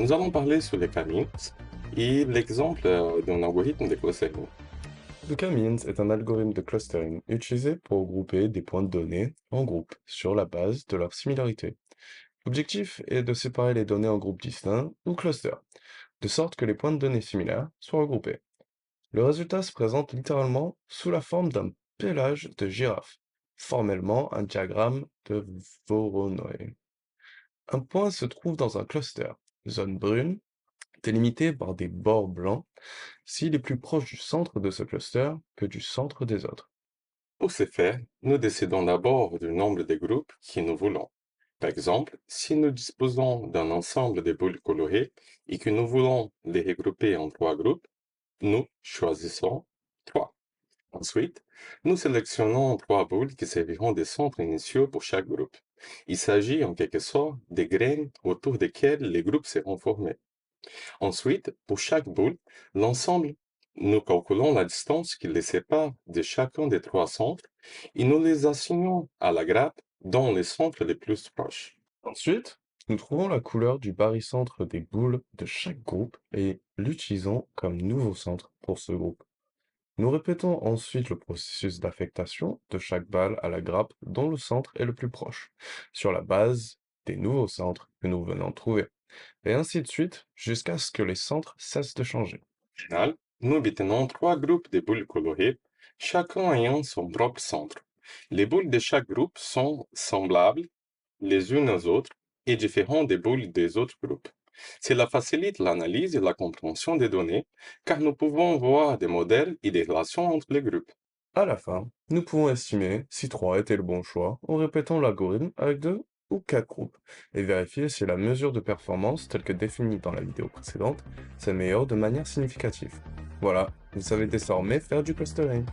Nous allons parler sur les camins et l'exemple d'un algorithme de clustering. Le K-means est un algorithme de clustering utilisé pour grouper des points de données en groupes sur la base de leur similarité. L'objectif est de séparer les données en groupes distincts ou clusters, de sorte que les points de données similaires soient regroupés. Le résultat se présente littéralement sous la forme d'un pelage de girafe, formellement un diagramme de Voronoi. Un point se trouve dans un cluster, zone brune, délimitée par des bords blancs, s'il est plus proche du centre de ce cluster que du centre des autres. Pour ce faire, nous décidons d'abord du nombre de groupes que nous voulons. Par exemple, si nous disposons d'un ensemble de boules colorées et que nous voulons les regrouper en trois groupes, nous choisissons 3. Ensuite, nous sélectionnons trois boules qui serviront de centres initiaux pour chaque groupe. Il s'agit en quelque sorte des graines autour desquelles les groupes seront formés. Ensuite, pour chaque boule, l'ensemble, nous calculons la distance qui les sépare de chacun des trois centres et nous les assignons à la grappe dans les centres les plus proches. Ensuite, nous trouvons la couleur du barycentre des boules de chaque groupe et l'utilisons comme nouveau centre pour ce groupe. Nous répétons ensuite le processus d'affectation de chaque balle à la grappe dont le centre est le plus proche, sur la base des nouveaux centres que nous venons de trouver, et ainsi de suite jusqu'à ce que les centres cessent de changer. Au final, nous obtenons trois groupes de boules colorées, chacun ayant son propre centre. Les boules de chaque groupe sont semblables les unes aux autres et différentes des boules des autres groupes. Cela facilite l'analyse et la compréhension des données, car nous pouvons voir des modèles et des relations entre les groupes. À la fin, nous pouvons estimer si 3 était le bon choix en répétant l'algorithme avec 2 ou 4 groupes et vérifier si la mesure de performance telle que définie dans la vidéo précédente s'améliore de manière significative. Voilà, vous savez désormais faire du clustering.